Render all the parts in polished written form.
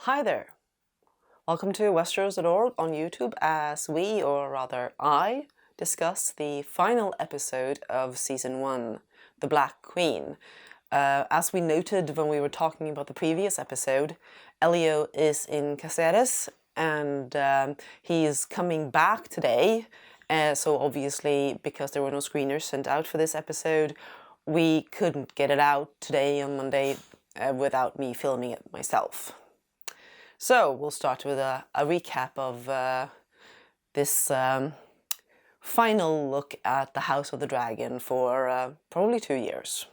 Hi there! Welcome to Westeros.org on YouTube as we, or rather I, discuss the final episode of Season 1, The Black Queen. As we noted when we were talking about the previous episode, Elio is in Caceres and he is coming back today. So obviously, because there were no screeners sent out for this episode, we couldn't get it out today on Monday without me filming it myself. So we'll start with a recap of this final look at the House of the Dragon for probably 2 years.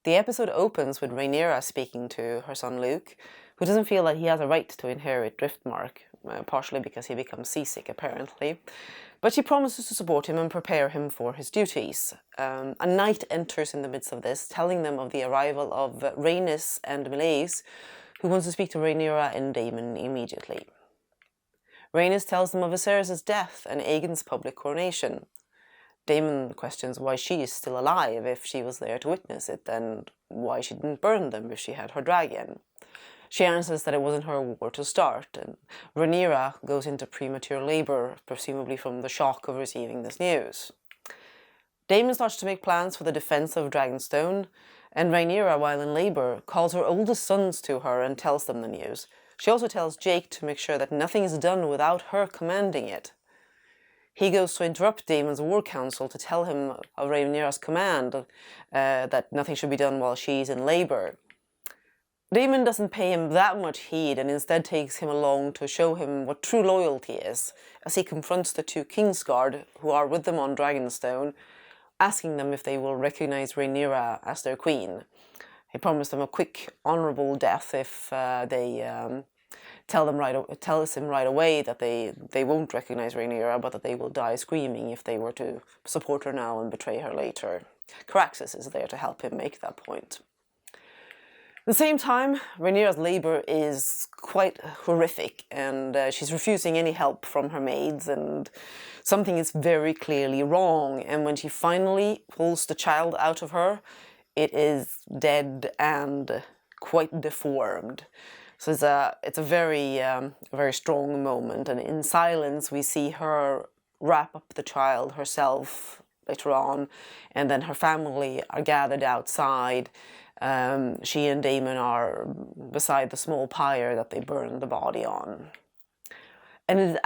The episode opens with Rhaenyra speaking to her son Luke, who doesn't feel that he has a right to inherit Driftmark, partially because he becomes seasick apparently. But she promises to support him and prepare him for his duties. A knight enters in the midst of this, telling them of the arrival of Rhaenys and Meleys, who wants to speak to Rhaenyra and Daemon immediately. Rhaenys tells them of Viserys' death and Aegon's public coronation. Daemon questions why she is still alive if she was there to witness it, and why she didn't burn them if she had her dragon. She answers that it wasn't her war to start, and Rhaenyra goes into premature labor, presumably from the shock of receiving this news. Daemon starts to make plans for the defense of Dragonstone, and Rhaenyra, while in labor, calls her oldest sons to her and tells them the news. She also tells Jake to make sure that nothing is done without her commanding it. He goes to interrupt Daemon's war council to tell him of Rhaenyra's command, that nothing should be done while she's in labor. Daemon doesn't pay him that much heed and instead takes him along to show him what true loyalty is, as he confronts the two Kingsguard who are with them on Dragonstone, asking them if they will recognize Rhaenyra as their queen. He promised them a quick, honourable death if they tells him right away that they won't recognize Rhaenyra, but that they will die screaming if they were to support her now and betray her later. Caceres is there to help him make that point. At the same time, Rhaenyra's labour is quite horrific, and she's refusing any help from her maids, and something is very clearly wrong. And when she finally pulls the child out of her, it is dead and quite deformed. So it's a very strong moment, and in silence we see her wrap up the child herself later on, and then her family are gathered outside. She and Daemon are beside the small pyre that they burned the body on. And it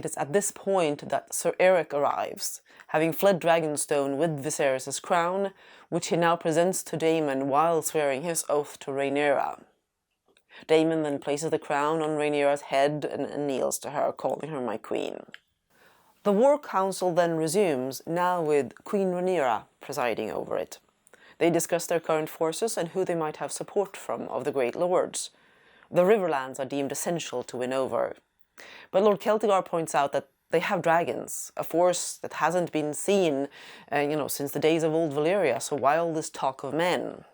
is at this point that Sir Eric arrives, having fled Dragonstone with Viserys' crown, which he now presents to Daemon while swearing his oath to Rhaenyra. Daemon then places the crown on Rhaenyra's head and kneels to her, calling her my queen. The War Council then resumes, now with Queen Rhaenyra presiding over it. They discuss their current forces and who they might have support from of the Great Lords. The Riverlands are deemed essential to win over. But Lord Celtigar points out that they have dragons, a force that hasn't been seen since the days of old Valyria, so why all this talk of men?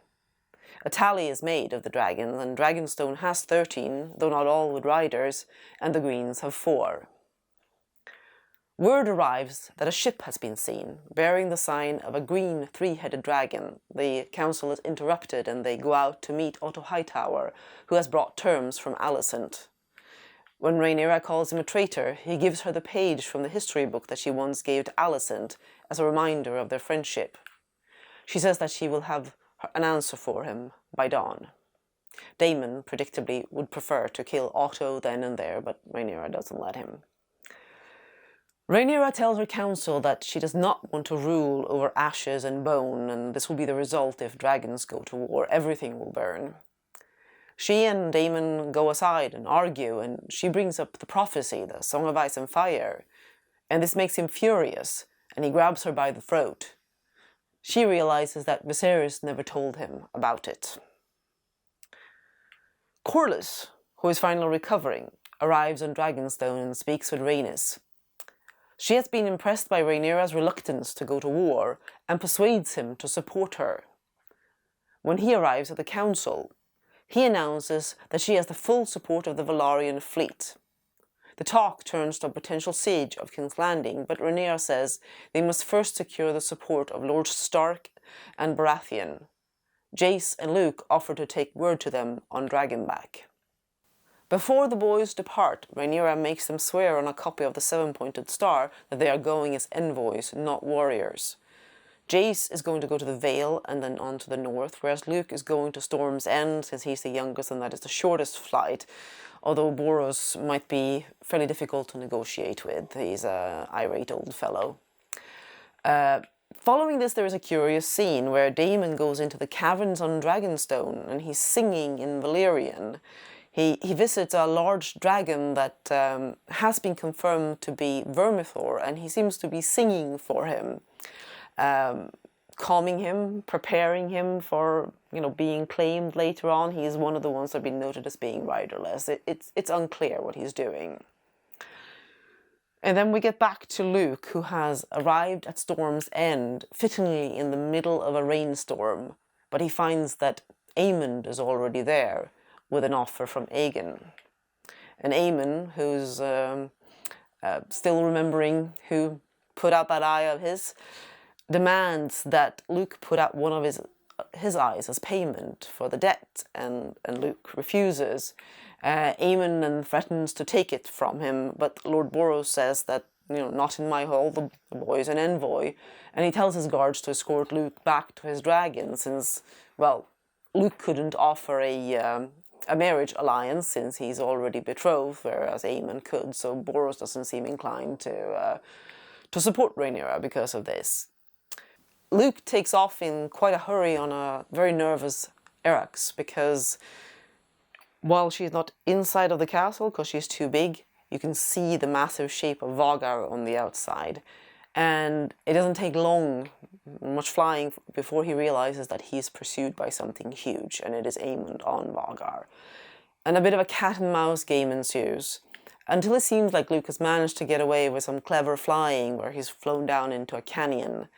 A tally is made of the dragons, and Dragonstone has 13, though not all with riders, and the Greens have 4. Word arrives that a ship has been seen, bearing the sign of a green 3-headed dragon. The council is interrupted and they go out to meet Otto Hightower, who has brought terms from Alicent. When Rhaenyra calls him a traitor, he gives her the page from the history book that she once gave to Alicent as a reminder of their friendship. She says that she will have an answer for him by dawn. Daemon, predictably, would prefer to kill Otto then and there, but Rhaenyra doesn't let him. Rhaenyra tells her council that she does not want to rule over ashes and bone, and this will be the result if dragons go to war. Everything will burn. She and Daemon go aside and argue, and she brings up the prophecy, the Song of Ice and Fire, and this makes him furious, and he grabs her by the throat. She realizes that Viserys never told him about it. Corlys, who is finally recovering, arrives on Dragonstone and speaks with Rhaenys. She has been impressed by Rhaenyra's reluctance to go to war and persuades him to support her. When he arrives at the council, he announces that she has the full support of the Valyrian fleet. The talk turns to a potential siege of King's Landing, but Rhaenyra says they must first secure the support of Lords Stark and Baratheon. Jace and Luke offer to take word to them on Dragonback. Before the boys depart, Rhaenyra makes them swear on a copy of the seven-pointed star that they are going as envoys, not warriors. Jace is going to go to the Vale and then on to the north, whereas Luke is going to Storm's End, since he's the youngest and that is the shortest flight, although Boros might be fairly difficult to negotiate with. He's an irate old fellow. Following this, there is a curious scene where Daemon goes into the caverns on Dragonstone and he's singing in Valyrian. He visits a large dragon that has been confirmed to be Vermithor, and he seems to be singing for him, calming him, preparing him for being claimed later on. He is one of the ones that have been noted as being riderless. It's unclear what he's doing. And then we get back to Luke, who has arrived at Storm's End, fittingly in the middle of a rainstorm, but he finds that Aemond is already there, with an offer from Aegon. And Aemon, who's still remembering who put out that eye of his, demands that Luke put out one of his eyes as payment for the debt, and Luke refuses. Aemon then threatens to take it from him, but Lord Boros says that, not in my hall, the boy's an envoy, and he tells his guards to escort Luke back to his dragon, since, well, Luke couldn't offer a marriage alliance since he's already betrothed, whereas Aemon could, so Boros doesn't seem inclined to support Rhaenyra because of this. Luke takes off in quite a hurry on a very nervous Eryx, because while she's not inside of the castle because she's too big, you can see the massive shape of Vhagar on the outside. And it doesn't take much flying, before he realizes that he's pursued by something huge, and it is Aemond on Vhagar. And a bit of a cat and mouse game ensues, until it seems like Luke has managed to get away with some clever flying where he's flown down into a canyon.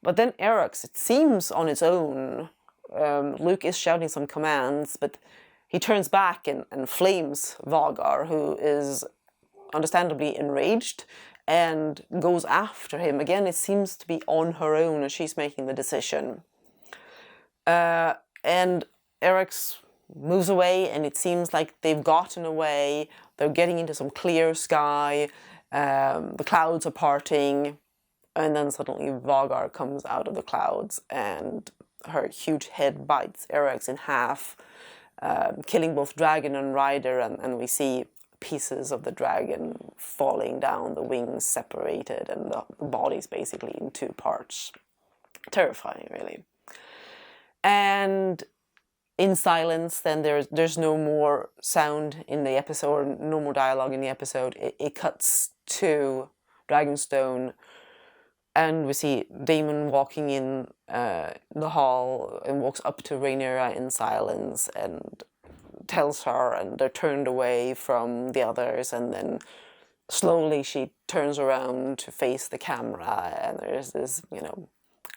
But then Eryx, it seems on its own, Luke is shouting some commands, but he turns back and flames Vhagar, who is understandably enraged, and goes after him. Again, it seems to be on her own as she's making the decision. And Eryx moves away, and it seems like they've gotten away. They're getting into some clear sky. The clouds are parting, and then suddenly Vhagar comes out of the clouds, and her huge head bites Eryx in half, killing both dragon and rider, and we see pieces of the dragon falling down, the wings separated, and the body's basically in two parts. Terrifying, really. And in silence, then there's no more sound in the episode, no more dialogue in the episode. It cuts to Dragonstone, and we see Daemon walking in the hall and walks up to Rhaenyra in silence and tells her, and they're turned away from the others, and then slowly she turns around to face the camera, and there's this,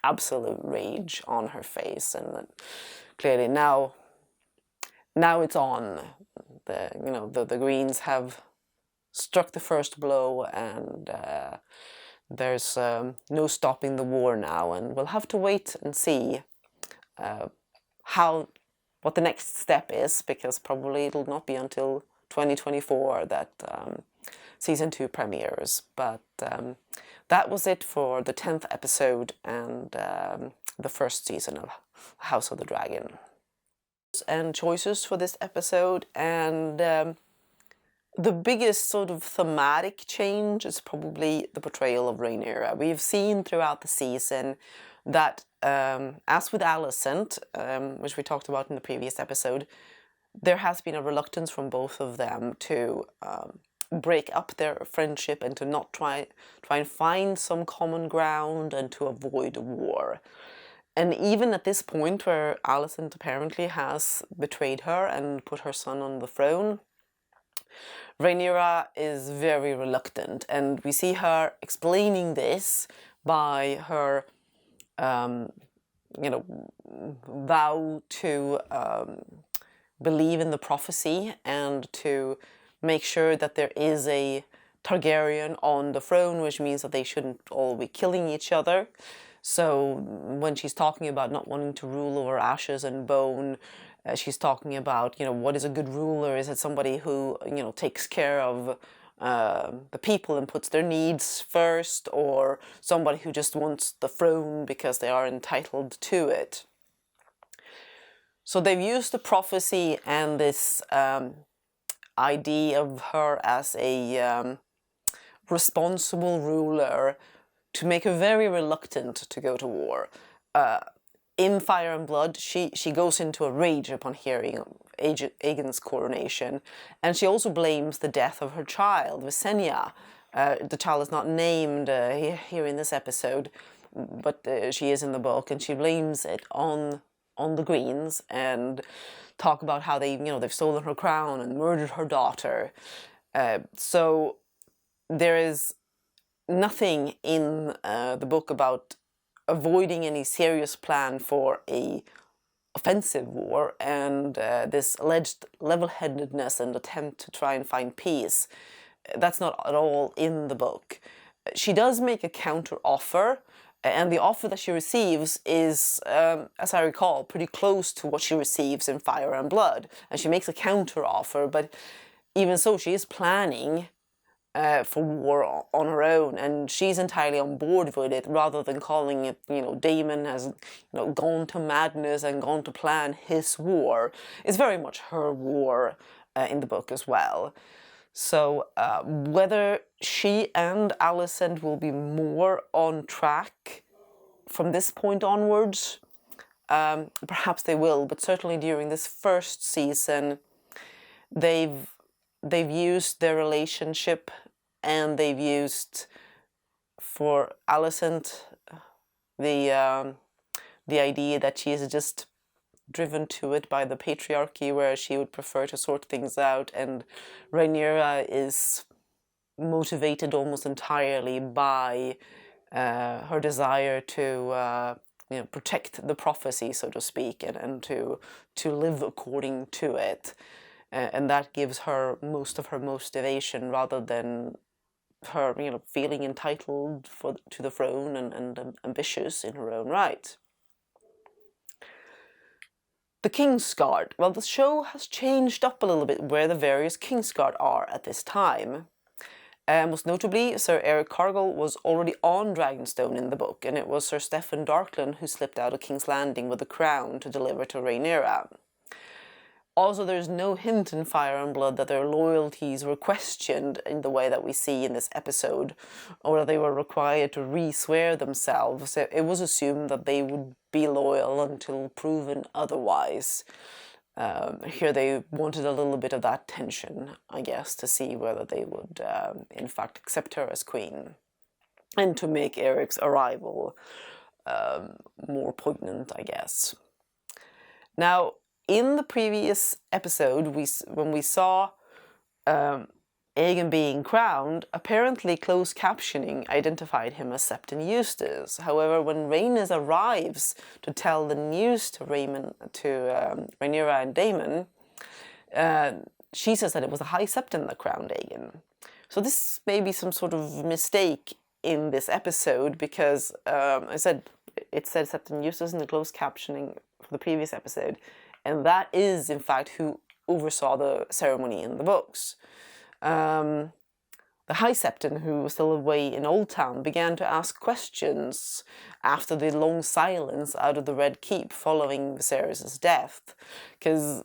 absolute rage on her face, and clearly now it's on. The Greens have struck the first blow, and there's no stopping the war now, and we'll have to wait and see what the next step is, because probably it'll not be until 2024 that season 2 premieres. But that was it for the 10th episode and the first season of House of the Dragon. And choices for this episode, and the biggest sort of thematic change is probably the portrayal of Rhaenyra. We've seen throughout the season that, as with Alicent, which we talked about in the previous episode, there has been a reluctance from both of them to break up their friendship and to not try and find some common ground and to avoid war. And even at this point where Alicent apparently has betrayed her and put her son on the throne, Rhaenyra is very reluctant, and we see her explaining this by her vow to believe in the prophecy and to make sure that there is a Targaryen on the throne, which means that they shouldn't all be killing each other. So when she's talking about not wanting to rule over ashes and bone, she's talking about, what is a good ruler? Is it somebody who, takes care of the people and puts their needs first, or somebody who just wants the throne because they are entitled to it? So they've used the prophecy and this idea of her as a responsible ruler to make her very reluctant to go to war. In Fire and Blood, she goes into a rage upon hearing Aegon's coronation, and she also blames the death of her child, Visenya. The child is not named here in this episode, but she is in the book, and she blames it on the Greens and talk about how they've stolen her crown and murdered her daughter. So there is nothing in the book about avoiding any serious plan for a offensive war, and this alleged level-headedness and attempt to try and find peace, that's not at all in the book. She does make a counter-offer, and the offer that she receives is, as I recall, pretty close to what she receives in Fire and Blood. And she makes a counter-offer, but even so, she is planning for war on her own, and she's entirely on board with it, rather than calling it, Daemon has, gone to madness and gone to plan his war. It's very much her war in the book as well. So whether she and Alicent will be more on track from this point onwards, perhaps they will, but certainly during this first season, they've used their relationship, and they've used, for Alicent, the idea that she is just driven to it by the patriarchy, where she would prefer to sort things out, and Rhaenyra is motivated almost entirely by her desire to protect the prophecy, so to speak, and to live according to it. And that gives her most of her motivation, rather than her, feeling entitled to the throne and ambitious in her own right. The Kingsguard. Well, the show has changed up a little bit where the various Kingsguard are at this time. Most notably, Sir Eric Cargill was already on Dragonstone in the book, and it was Sir Steffon Darkland who slipped out of King's Landing with the crown to deliver to Rhaenyra. Also, there's no hint in Fire and Blood that their loyalties were questioned in the way that we see in this episode, or that they were required to re-swear themselves. It was assumed that they would be loyal until proven otherwise. Here they wanted a little bit of that tension, I guess, to see whether they would, in fact, accept her as queen, and to make Eric's arrival more poignant, I guess. Now, in the previous episode, when we saw Aegon being crowned, apparently closed captioning identified him as Septon Eustace. However, when Rhaenys arrives to tell the news to Rhaenyra and Daemon, she says that it was the High Septon that crowned Aegon. So this may be some sort of mistake in this episode, because it said Septon Eustace in the closed captioning for the previous episode. And that is, in fact, who oversaw the ceremony in the books. The High Septon, who was still away in Old Town, began to ask questions after the long silence out of the Red Keep following Viserys' death. Because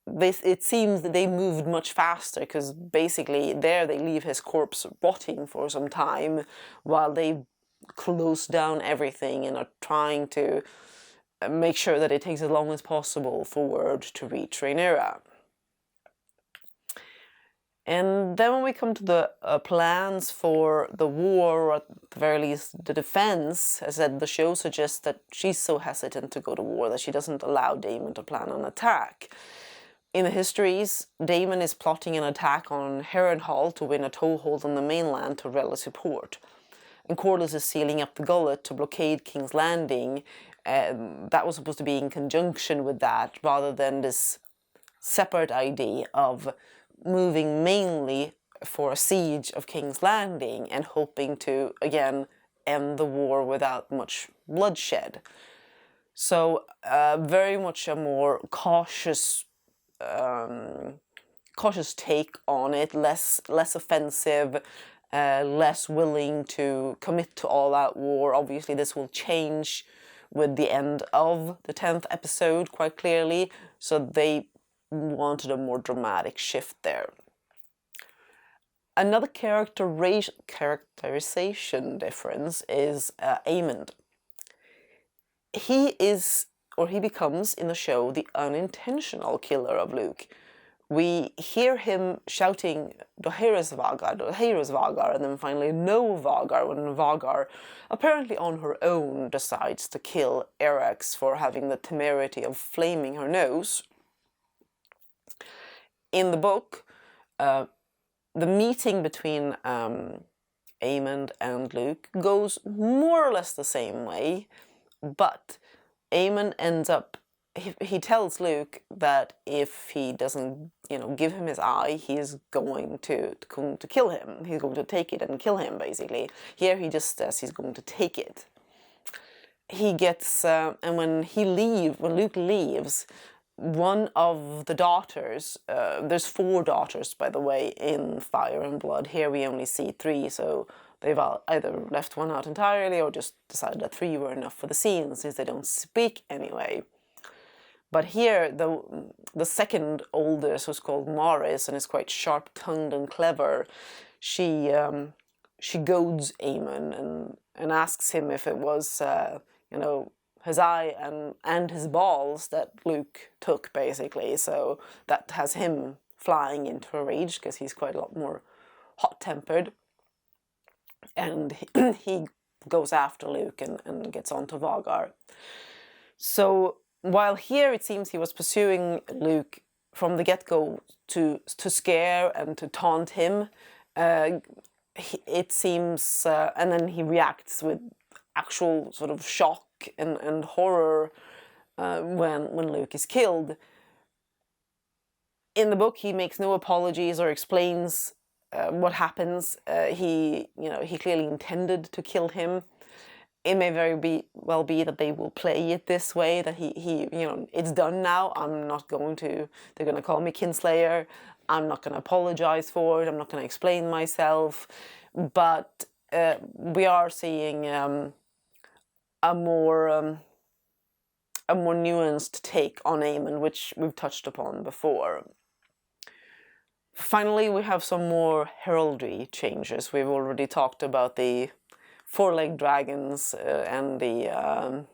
it seems that they moved much faster, because basically there they leave his corpse rotting for some time, while they close down everything and are trying to make sure that it takes as long as possible for word to reach Rhaenyra. And then when we come to the plans for the war, or at the very least the defense, as I said, the show suggests that she's so hesitant to go to war that she doesn't allow Daemon to plan an attack. In the histories, Daemon is plotting an attack on Harrenhal to win a toehold on the mainland to rally support. And Corlys is sealing up the gullet to blockade King's Landing. That was supposed to be in conjunction with that, rather than this separate idea of moving mainly for a siege of King's Landing and hoping to, again, end the war without much bloodshed. So very much a more cautious take on it, less offensive, less willing to commit to all-out war. Obviously, this will change with the end of the 10th episode quite clearly, so they wanted a more dramatic shift there. Another characterization difference is Aemond. He is, or he becomes in the show, the unintentional killer of Luke. We hear him shouting Dohaeris Vagar, and then finally no Vagar, when Vagar, apparently on her own, decides to kill Eryx for having the temerity of flaming her nose. In the book, the meeting between Aemond and Luke goes more or less the same way, but Aemond ends up, he tells Luke that if he doesn't, give him his eye, he's going to kill him. He's going to take it and kill him, basically. Here he just says he's going to take it. He gets, and when Luke leaves, one of the daughters, there's 4 daughters, by the way, in Fire and Blood. Here we only see 3, so they've either left one out entirely or just decided that 3 were enough for the scene, since they don't speak anyway. But here, the second oldest, who's called Maris, and is quite sharp-tongued and clever, she goads Aemon and asks him if it was, his eye and his balls that Luke took, basically. So that has him flying into a rage, because he's quite a lot more hot-tempered. And he goes after Luke and gets onto Vagar. So while here it seems he was pursuing Luke from the get-go to scare and to taunt him, it seems, and then he reacts with actual sort of shock and horror when Luke is killed. In the book, he makes no apologies or explains what happens. He clearly intended to kill him. It may well be that they will play it this way, that he it's done now. They're going to call me Kinslayer. I'm not going to apologize for it. I'm not going to explain myself. But we are seeing a more nuanced take on Aemon, which we've touched upon before. Finally, we have some more heraldry changes. We've already talked about the 4-legged dragons and the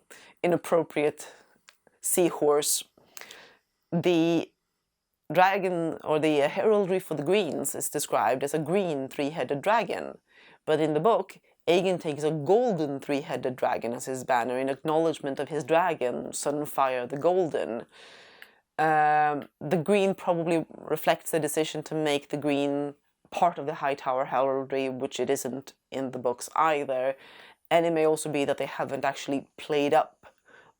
inappropriate seahorse. The dragon, or the heraldry for the Greens, is described as a green 3-headed dragon, but in the book, Aegon takes a golden 3-headed dragon as his banner in acknowledgement of his dragon, Sunfire the Golden. The green probably reflects the decision to make the green part of the Hightower heraldry, which it isn't in the books either. And it may also be that they haven't actually played up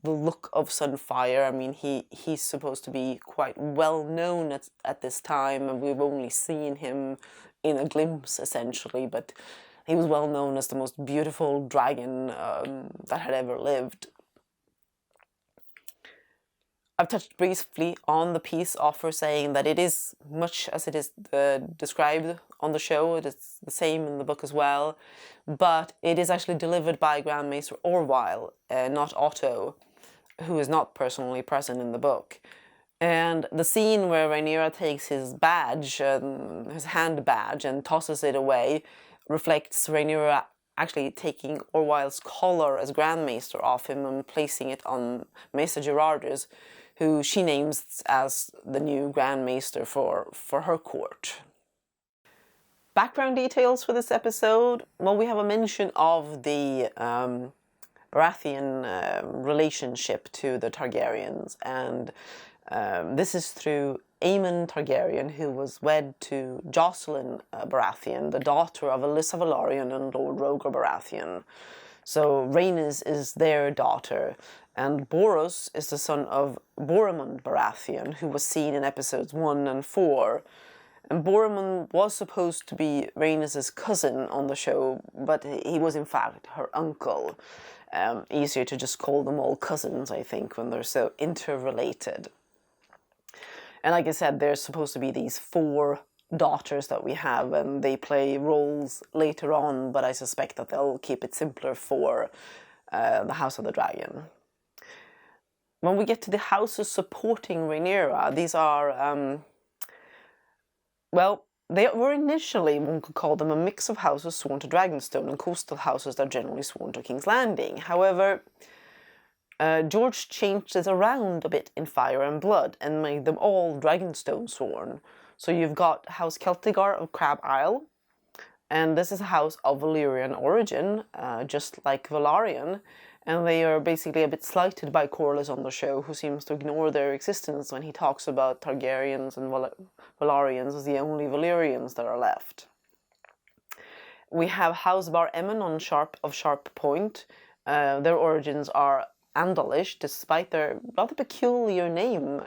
the look of Sunfire. I mean, he's supposed to be quite well known at this time, and we've only seen him in a glimpse, essentially, but he was well known as the most beautiful dragon that had ever lived. I've touched briefly on the peace offer, saying that it is much as it is described on the show. It is the same in the book as well, but it is actually delivered by Grand Maester Orwyle, not Otto, who is not personally present in the book. And the scene where Rhaenyra takes his badge, his hand badge, and tosses it away, reflects Rhaenyra actually taking Orwyle's collar as Grand Maester off him and placing it on Maester Gerardus, who she names as the new Grand Maester for her court. Background details for this episode. Well, we have a mention of the Baratheon relationship to the Targaryens, and this is through Aemon Targaryen, who was wed to Jocelyn Baratheon, the daughter of Alyssa Velaryon and Lord Roger Baratheon. So Rhaenys is their daughter, and Boros is the son of Boromund Baratheon, who was seen in episodes 1 and 4. And Boromund was supposed to be Rhaenys' cousin on the show, but he was in fact her uncle. Easier to just call them all cousins, I think, when they're so interrelated. And like I said, there's supposed to be these 4 daughters that we have, and they play roles later on, but I suspect that they'll keep it simpler for the House of the Dragon. When we get to the houses supporting Rhaenyra, these are, well, they were initially, one could call them, a mix of houses sworn to Dragonstone and coastal houses that are generally sworn to King's Landing. However, George changed it around a bit in Fire and Blood and made them all Dragonstone sworn. So you've got House Celtigar of Crab Isle, and this is a house of Valyrian origin, just like Velaryon, and they are basically a bit slighted by Corlys on the show, who seems to ignore their existence when he talks about Targaryens and Velaryons as the only Valyrians that are left. We have House Bar Emmon on Sharp Point. Their origins are Andalish, despite their rather peculiar name.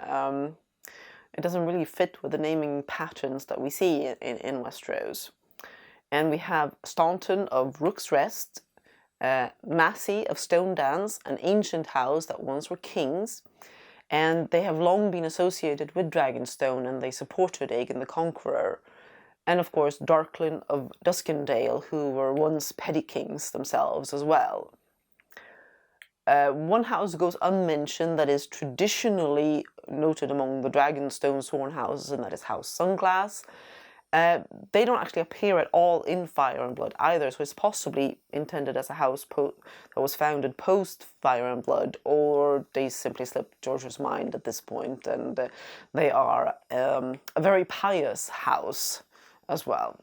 It doesn't really fit with the naming patterns that we see in Westeros. And we have Staunton of Rook's Rest, Massey of Stone Dance, an ancient house that once were kings, and they have long been associated with Dragonstone, and they supported Aegon the Conqueror. And of course Darklyn of Duskendale, who were once petty kings themselves as well. One house goes unmentioned that is traditionally noted among the Dragonstone sworn houses, and that is House Sunglass. They don't actually appear at all in Fire and Blood either, so it's possibly intended as a house that was founded post Fire and Blood, or they simply slipped George's mind at this point, and they are a very pious house as well.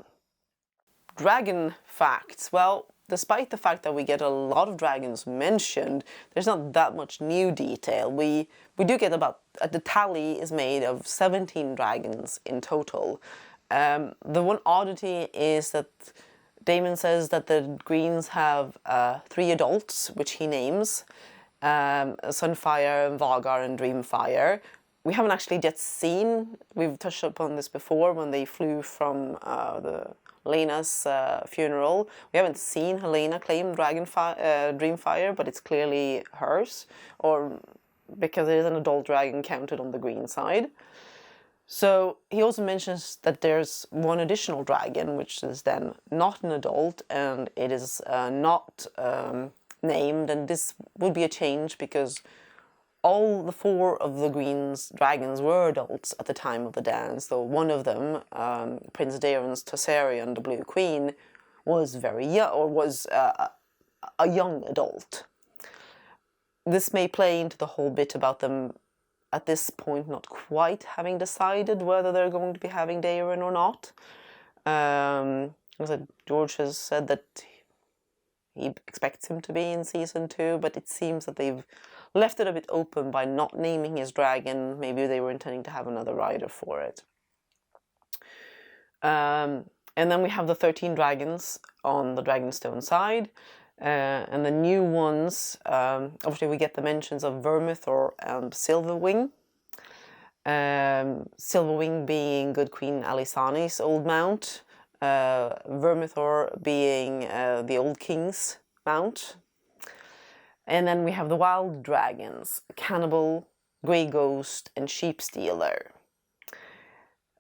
Dragon facts. Well, despite the fact that we get a lot of dragons mentioned, there's not that much new detail. We do get the tally is made of 17 dragons in total. The one oddity is that Daemon says that the Greens have 3 adults, which he names, Sunfire, Vagar, and Dreamfire. We haven't actually yet seen, we've touched upon this before when they flew from Helena's funeral. We haven't seen Helena claim Dreamfire, but it's clearly hers, or because it is an adult dragon counted on the green side. So he also mentions that there's one additional dragon, which is then not an adult, and it is not named, and this would be a change because all the 4 of the Green's dragons were adults at the time of the dance, though one of them, Prince Daeron's Caceres, the Blue Queen, was very young, or was a young adult. This may play into the whole bit about them at this point not quite having decided whether they're going to be having Daeron or not. George has said that he expects him to be in season 2, but it seems that they've left it a bit open by not naming his dragon. Maybe they were intending to have another rider for it. And then we have the 13 dragons on the Dragonstone side. And the new ones, obviously we get the mentions of Vermithor and Silverwing. Silverwing being Good Queen Alisani's old mount, Vermithor being the old king's mount. And then we have the wild dragons, Cannibal, Grey Ghost, and Sheep Stealer.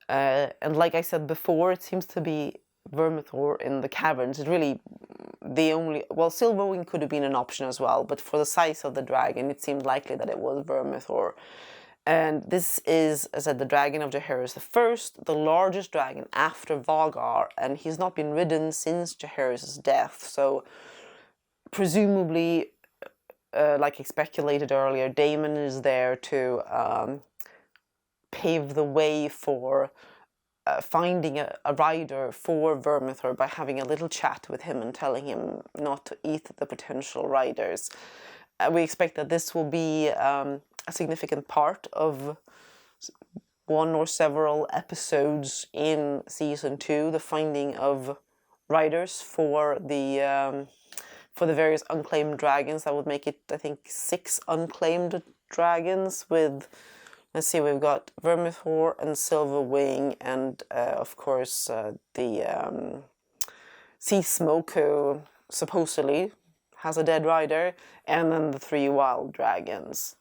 And like I said before, it seems to be Vermithor in the caverns. It's really the only... Well, Silverwing could have been an option as well, but for the size of the dragon, it seemed likely that it was Vermithor. And this is, as I said, the dragon of Jaehaerys I, the largest dragon after Vagar, and he's not been ridden since Jaehaerys' death. So, presumably, like I speculated earlier, Daemon is there to pave the way for finding a rider for Vermithor by having a little chat with him and telling him not to eat the potential riders. We expect that this will be a significant part of one or several episodes in season 2, the finding of riders for the various unclaimed dragons. That would make it, I think, 6 unclaimed dragons with Let's see, we've got Vermithor and Silverwing, and of course the Sea Smoke, who supposedly has a dead rider, and then the 3 wild dragons.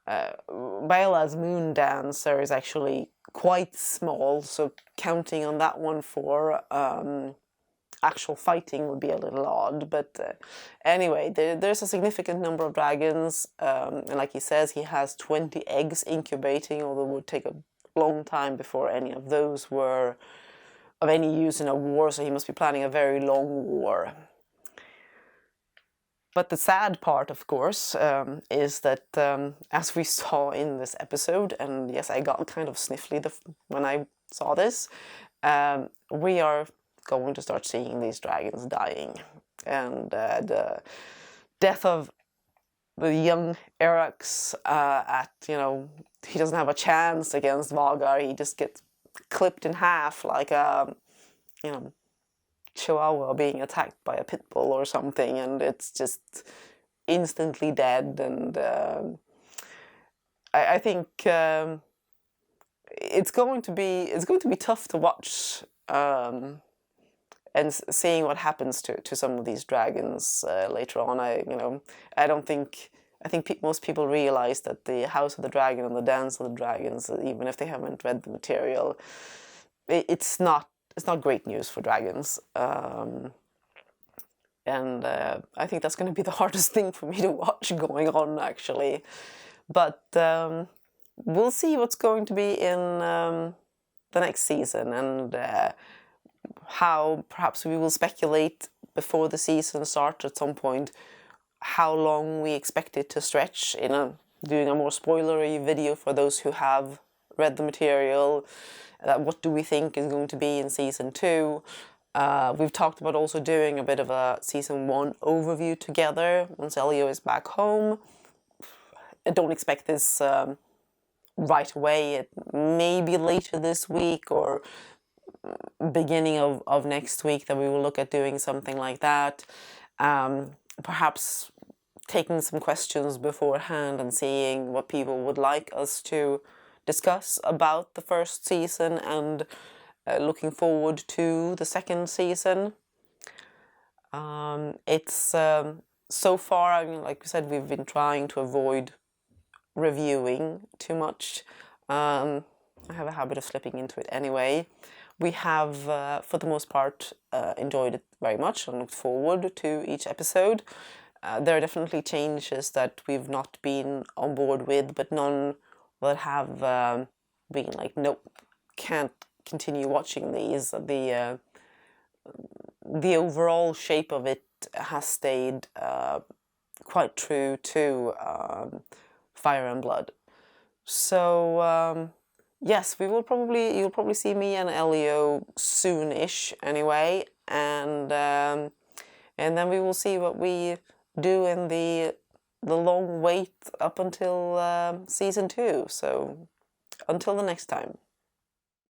Baela's Moon Dancer is actually quite small, so counting on that one for actual fighting would be a little odd. But anyway, there's a significant number of dragons, and like he says, he has 20 eggs incubating, although it would take a long time before any of those were of any use in a war, so he must be planning a very long war. But the sad part, of course, is that, as we saw in this episode, and yes, I got kind of sniffly when I saw this, we are going to start seeing these dragons dying. And the death of the young Erax he doesn't have a chance against Vagar. He just gets clipped in half like a, Chihuahua being attacked by a pit bull or something, and it's just instantly dead. And I think it's going to be tough to watch, and seeing what happens to some of these dragons later on. I think most people realize that the House of the Dragon and the Dance of the Dragons, even if they haven't read the material, it's not great news for dragons. And I think that's going to be the hardest thing for me to watch going on, actually. But we'll see what's going to be in the next season, and how perhaps we will speculate before the season starts at some point how long we expect it to stretch, doing a more spoilery video for those who have read the material. What do we think is going to be in season 2? We've talked about also doing a bit of a season 1 overview together once Elio is back home. I don't expect this right away. It may be later this week or beginning of next week that we will look at doing something like that. Perhaps taking some questions beforehand and seeing what people would like us to discuss about the first season, and looking forward to the second season. It's so far, like we said, we've been trying to avoid reviewing too much. I have a habit of slipping into it anyway. We have, for the most part, enjoyed it very much and looked forward to each episode. There are definitely changes that we've not been on board with, but none that have been like, nope, can't continue watching these. The overall shape of it has stayed quite true to Fire and Blood. So yes, you'll probably see me and Elio soon-ish anyway, and then we will see what we do in the long wait up until season 2. So until the next time.